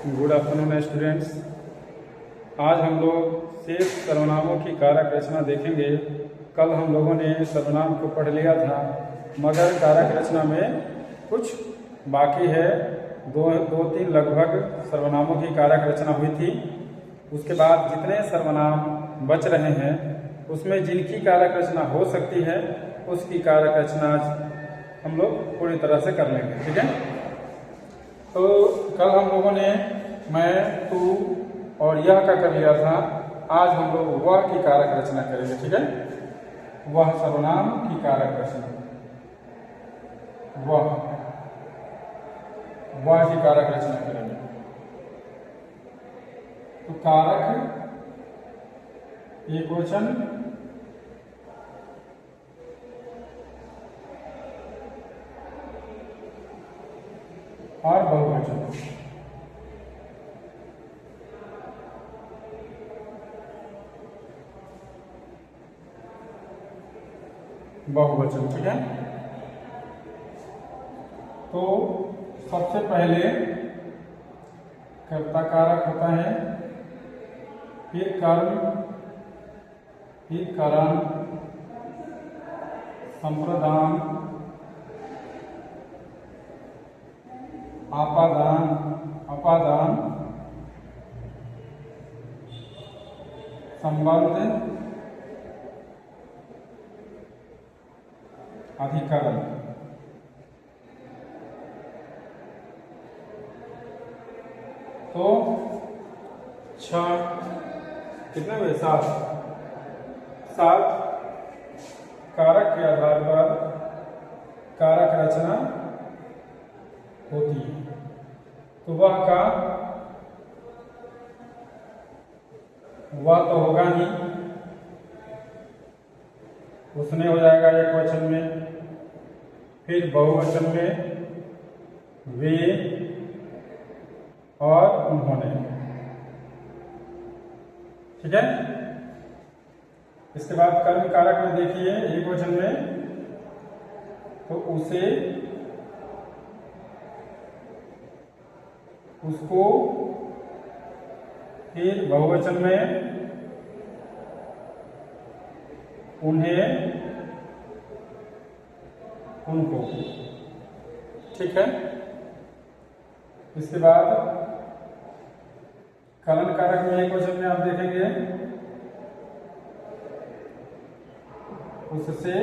Good afternoon students. आज हम लोग शेष सर्वनामों की कारक रचना देखेंगे। कल हम लोगों ने सर्वनाम को पढ़ लिया था, मगर कारक रचना में कुछ बाकी है। दो तीन लगभग सर्वनामों की कारक रचना हुई थी। उसके बाद जितने सर्वनाम बच रहे हैं उसमें जिनकी कारक रचना हो सकती है उसकी कारक रचना आज हम लोग पूरी तरह से कर लेंगे। ठीक है। तो कल हम लोगों ने मैं, तू और यह का कर लिया था। आज हम लोग वह की कारक रचना करेंगे। ठीक है। वह सर्वनाम की कारक रचना, वह की कारक रचना करेंगे। तो कारक एकवचन और बहुवचन। बहुवचन। ठीक है। तो सबसे पहले कर्ता कारक होता है, फिर कर्म, फिर कारण, संप्रदान, आपादान, अपादान, संबंध, अधिकरण। तो 6 कितने हुए? 7 कारक के आधार पर कारक रचना होती है। तो वह तो होगा ही, उसने हो जाएगा एक वचन में, फिर बहुवचन में वे और उन्होंने। ठीक है। इसके बाद कर्म कारक में देखिए एक वचन में, तो उसे, उसको, फिर बहुवचन में उन्हें, उनको। ठीक है। इसके बाद कलन कारक में एक वचन में आप देखेंगे उससे,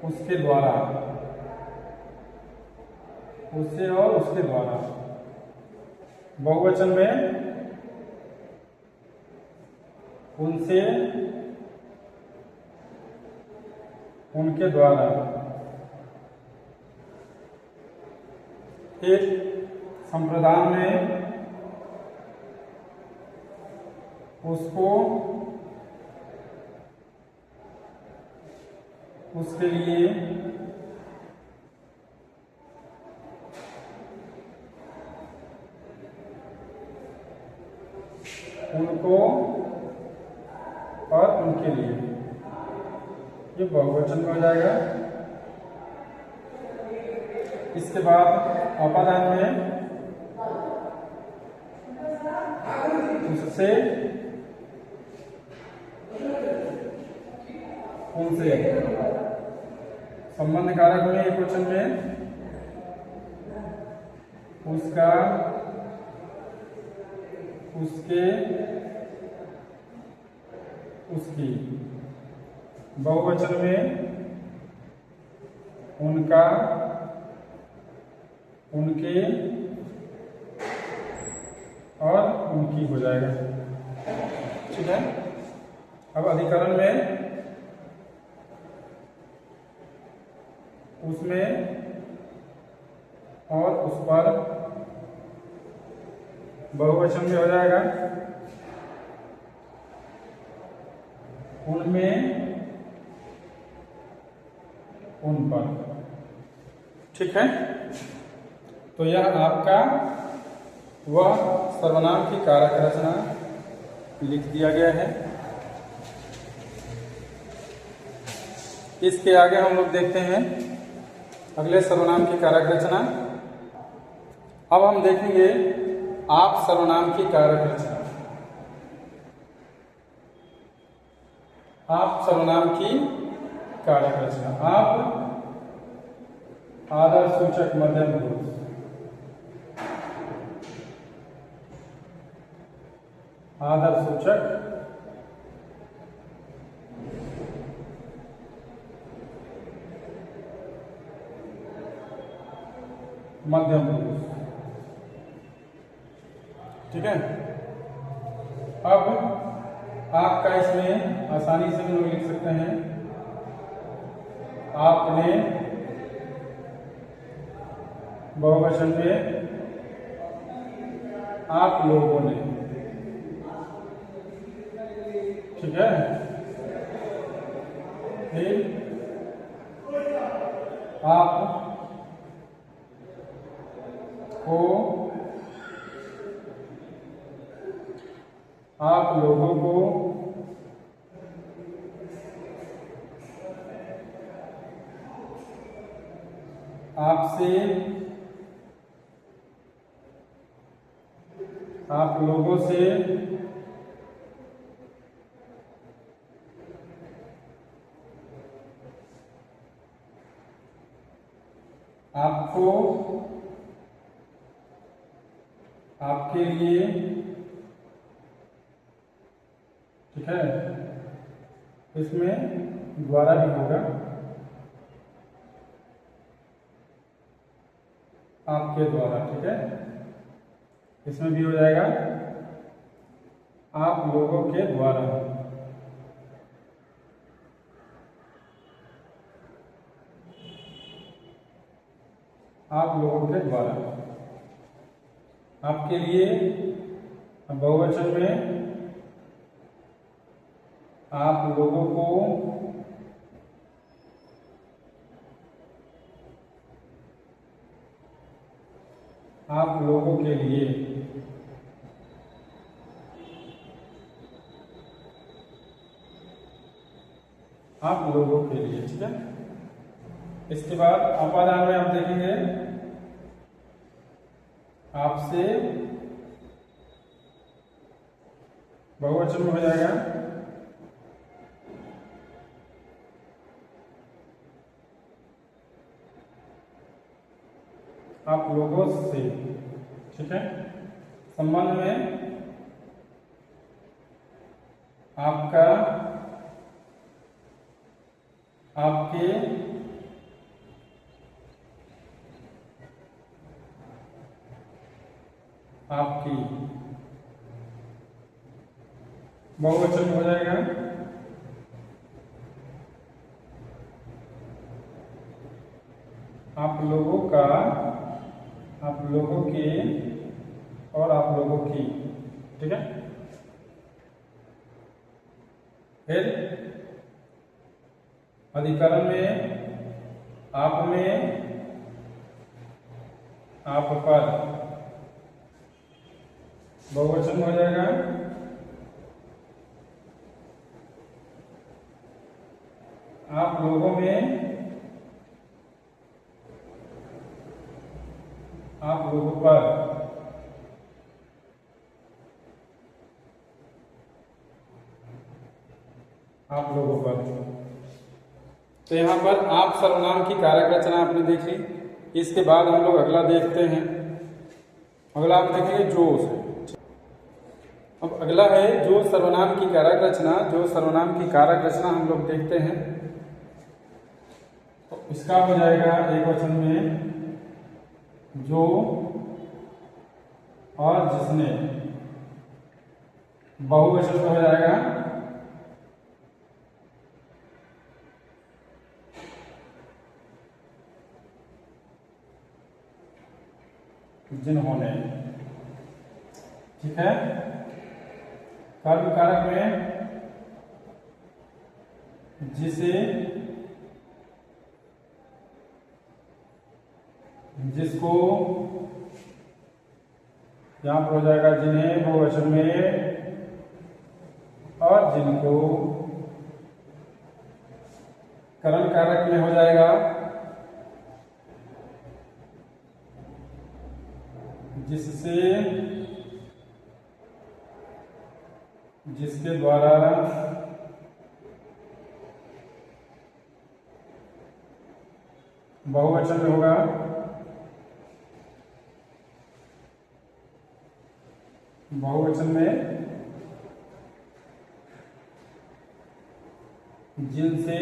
उसके द्वारा, उससे और उसके द्वारा। बहुवचन में उनसे, उनके द्वारा। फिर संप्रदान में उसको, उसके लिए, उनको और उनके लिए। ये बहुवचन में हो जाएगा। इसके बाद अपादान में उससे, उनसे। संबंध कारक में एक वचन में उसका, उसके, उसकी। बहुवचन में उनका, उनके और उनकी हो जाएगा। ठीक है। अब अधिकरण में उसमें और उस पर, बहुवचन में हो जाएगा उनमें, उन पर। ठीक है। तो यह आपका वह सर्वनाम की कारक रचना लिख दिया गया है। इसके आगे हम लोग देखते हैं अगले सर्वनाम की कारक रचना। अब हम देखेंगे आप सर्वनाम की कारक रचना। आप सर्वनाम की कारक रचना। आप आदर सूचक मध्यम पुरुष, आदर सूचक मध्यम पुरुष। ठीक है। अब आपका इसमें आसानी से हम लोग लिख सकते हैं, आपने बहुवचन में, आप लोगों ने। ठीक है। फिर आप को, आप लोगों को, आपसे, आप लोगों से, आपको, आपके लिए। ठीक है। इसमें द्वारा भी होगा, आपके द्वारा। ठीक है। इसमें भी हो जाएगा आप लोगों के द्वारा। आप लोगों के द्वारा, आपके लिए बहुवचन में, आप लोगों को, आप लोगों के लिए। आप लोगों के लिए। ठीक है। इसके बाद अपादान में आप देखेंगे आपसे, बहुवचन में हो जाएगा आप लोगों से। ठीक है। संबंध में आपका, आपके, आपकी। बहुवचन में हो जाएगा आप लोगों का, आप लोगों के और आप लोगों की। ठीक है। फिर अधिकरण में आप में, आप पर। बहुवचन में हो जाएगा आप लोगों में, आप लोगों पर। आप लोगों पर। तो यहाँ पर आप सर्वनाम की कारक रचना आपने देखी। इसके बाद हम लोग अगला देखते हैं। अगला आप देखेंगे जो से। अब अगला है जो सर्वनाम की कारक रचना। जो सर्वनाम की कारक रचना हम लोग देखते हैं, तो इसका हो जाएगा एक वचन में जो और जिसने। बहुवचन में हो जाएगा जिन्होंने। ठीक है। कर्म कारक में जिसे, जिसको। यहां पर हो जाएगा जिन्हें बहुवचन में, और जिनको। करण कारक में हो जाएगा जिससे, जिसके द्वारा, बहुवचन में होगा, बहुवचन में जिनसे,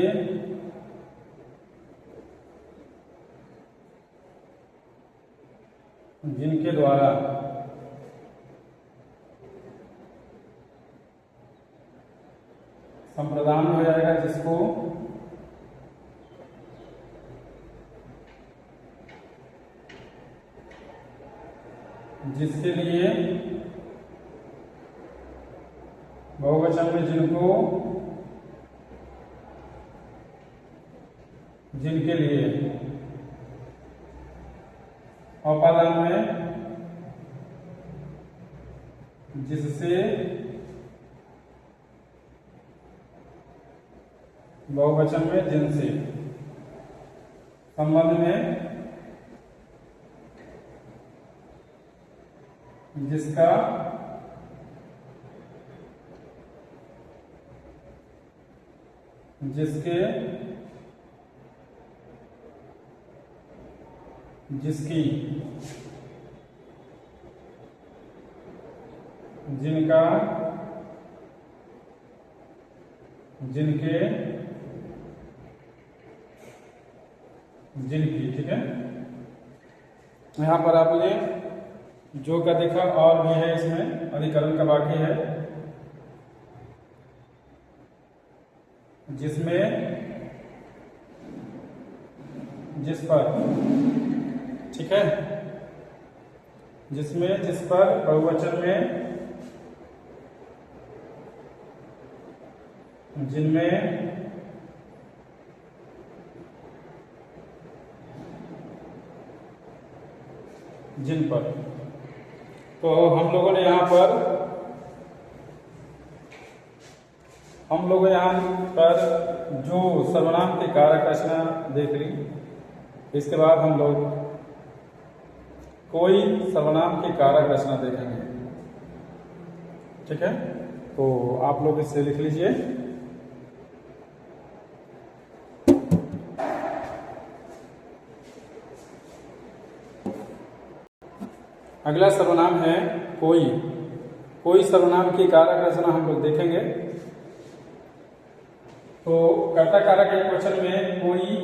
जिनके द्वारा, संप्रदान में हो जाएगा जिसको, जिसके लिए, बहुवचन में जिनको, जिनके लिए, औपादान में जिससे, बहुवचन में जिनसे, संबंध में जिसका, जिसके, जिसकी, जिनका, जिनके, जिनकी। ठीक है, यहाँ पर आपने जो का देखा, और भी है इसमें, अधिकरण का बाकी है, जिसमें, जिस पर। ठीक है, जिसमें, जिस पर, बहुवचन में जिनमें, जिन पर। तो हम लोगों ने यहाँ पर, जो सर्वनाम की कारक रचना देख ली, इसके बाद हम लोग कोई सर्वनाम की कारक रचना देखेंगे। ठीक है, तो आप लोग इससे लिख लीजिए। अगला सर्वनाम है कोई। कोई सर्वनाम की कारक रचना हम लोग देखेंगे। तो कर्ता कारक एक वचन में कोई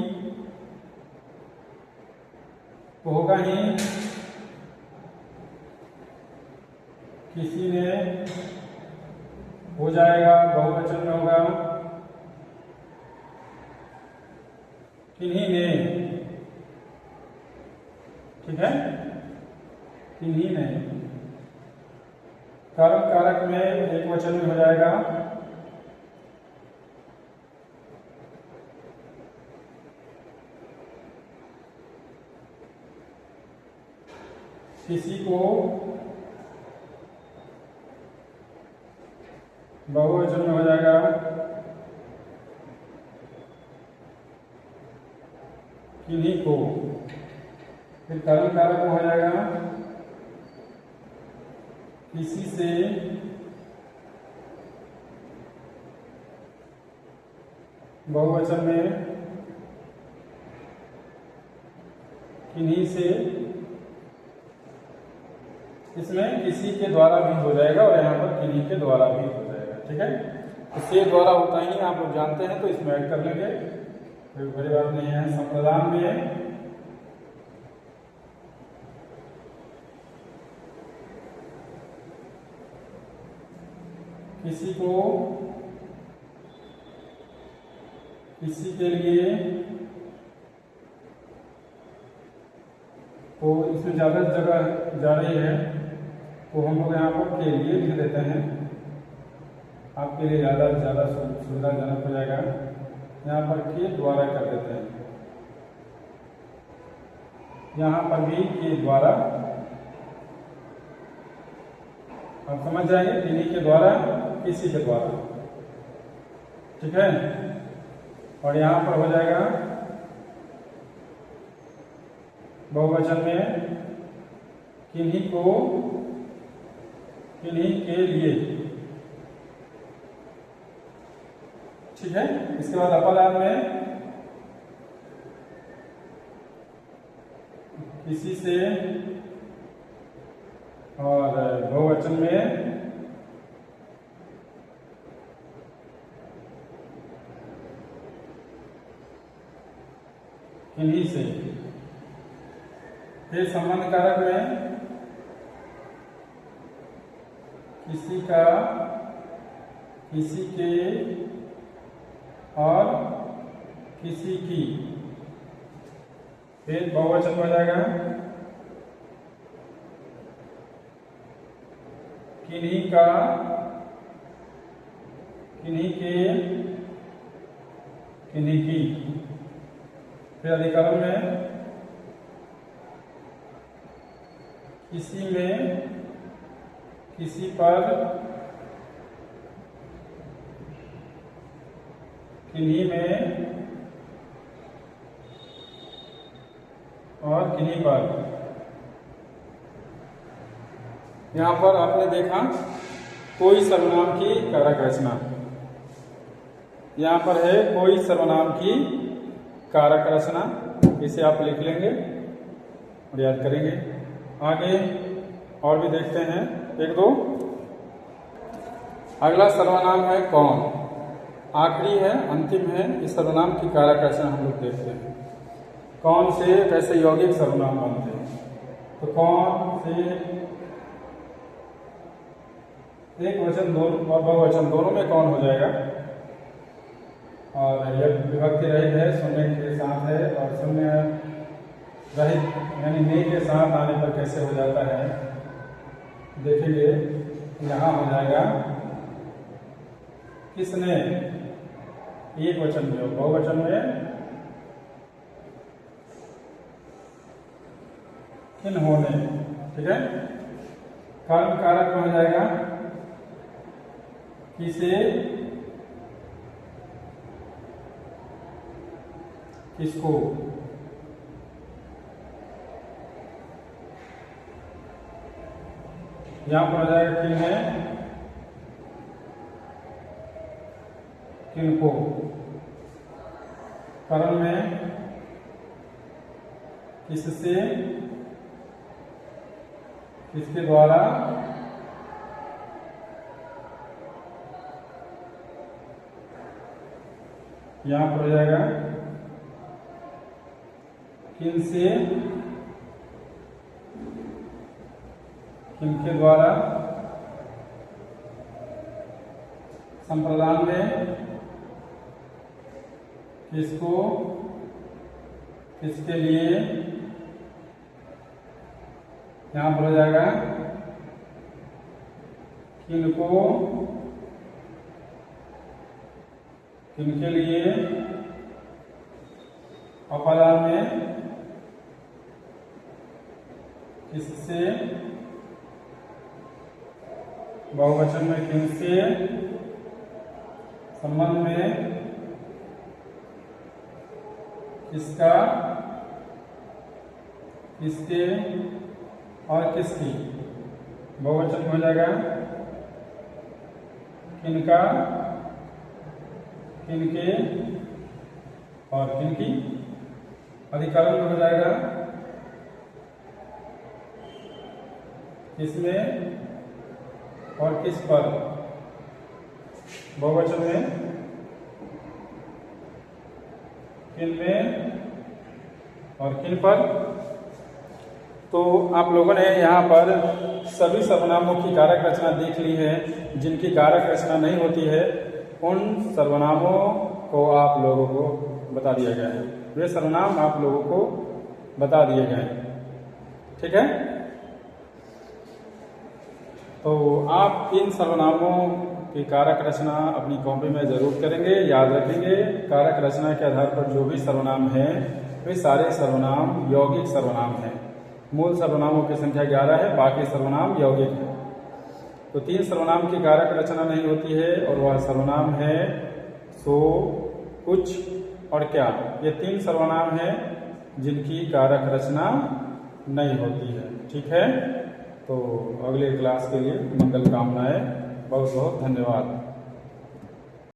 तो होगा ही, किसी ने हो जाएगा, बहुवचन में होगा, किन्हीं ने। ठीक है, किन्हीं ने। कर्म कारक में एक वचन में हो जाएगा, किसी को, बहुवचन में हो जाएगा, किन्हीं को। फिर कर्म कारक में हो जाएगा, किसी से, बहुवचन में किन्हीं से। इसमें किसी के द्वारा भी हो जाएगा और यहाँ पर किन्हीं के द्वारा भी हो जाएगा। ठीक है, तो से द्वारा होता ही आप लोग जानते हैं, तो इसमें ऐड कर लेंगे, कोई बड़ी बात नहीं है। संप्रदान में किसी को, किसी के लिए, तो इसमें ज़्यादा जगह जा रही है, तो हम लोग यहाँ पर के लिए लिख देते हैं, आपके लिए ज़्यादा से ज़्यादा सुविधाजनक हो जाएगा। यहाँ पर के द्वारा कर देते हैं, यहाँ पर भी के द्वारा, आप समझ जाएंगे, किन्हीं के द्वारा, किसी के द्वारा। ठीक है, और यहाँ पर हो जाएगा बहुवचन में किन्हीं को, किन्हीं के लिए। ठीक है। इसके बाद अपादान में किसी से, और बहुवचन में किन्हीं से। फिर संबंध कारक में किसी का, किसी के और किसी की। फिर बहुवचन हो जाएगा किन्हीं का, किन्हीं के, किन्हीं की। फिर अधिकरण में किसी में, किसी पर, किन्हीं में और किन्हीं पर। यहां पर आपने देखा कोई सर्वनाम की कारक रचना। यहां पर है कोई सर्वनाम की कारक रचना। इसे आप लिख लेंगे और याद करेंगे। आगे और भी देखते हैं एक दो। अगला सर्वनाम है कौन। आखिरी है, अंतिम है। इस सर्वनाम की कारक रचना हम लोग देखते हैं। कौन से कैसे यौगिक सर्वनाम बनते हैं। तो कौन से एक वचन दोनों और बहुवचन दोनों में कौन हो जाएगा। और यह विभक्ति रहित है, शून्य के साथ है। और शून्य रहित यानी ने के साथ आने पर कैसे हो जाता है देखेंगे। यहाँ हो जाएगा किसने, एक वचन में। बहुवचन में किन्होंने। ठीक है। कर्म कारक में हो जाएगा किसे, किसको। यहां पर हो जाएगा किन्हें, किनको। कर्म में किससे, किसके द्वारा। यहां पर हो जाएगा किनसे, किनके द्वारा। संप्रदान में किसको, किसके लिए। यहां पर हो जाएगा किनको, किनके लिए। अपादान में किससे, बहुवचन में किनसे। संबंध में किसका, किसके और किसकी। बहुवचन में हो जाएगा किनका, किनके और किनकी। अधिकरण में हो जाएगा किसमें और किस पर। बहुवचन में किनमें और किन पर। तो आप लोगों ने यहाँ पर सभी सर्वनामों की कारक रचना देख ली है। जिनकी कारक रचना नहीं होती है उन सर्वनामों को आप लोगों को बता दिया गया है। वे सर्वनाम आप लोगों को बता दिए गए हैं। ठीक है। तो आप इन सर्वनामों की कारक रचना अपनी कॉपी में जरूर करेंगे, याद रखेंगे। कारक रचना के आधार पर जो भी सर्वनाम है वे सारे सर्वनाम यौगिक सर्वनाम हैं। मूल सर्वनामों की संख्या 11 है, बाकी सर्वनाम यौगिक है। तो 3 सर्वनाम की कारक रचना नहीं होती है और वह सर्वनाम है सो, कुछ और क्या। ये 3 सर्वनाम हैं जिनकी कारक रचना नहीं होती है। ठीक है, तो अगले क्लास के लिए मंगल कामनाएं। बहुत बहुत धन्यवाद।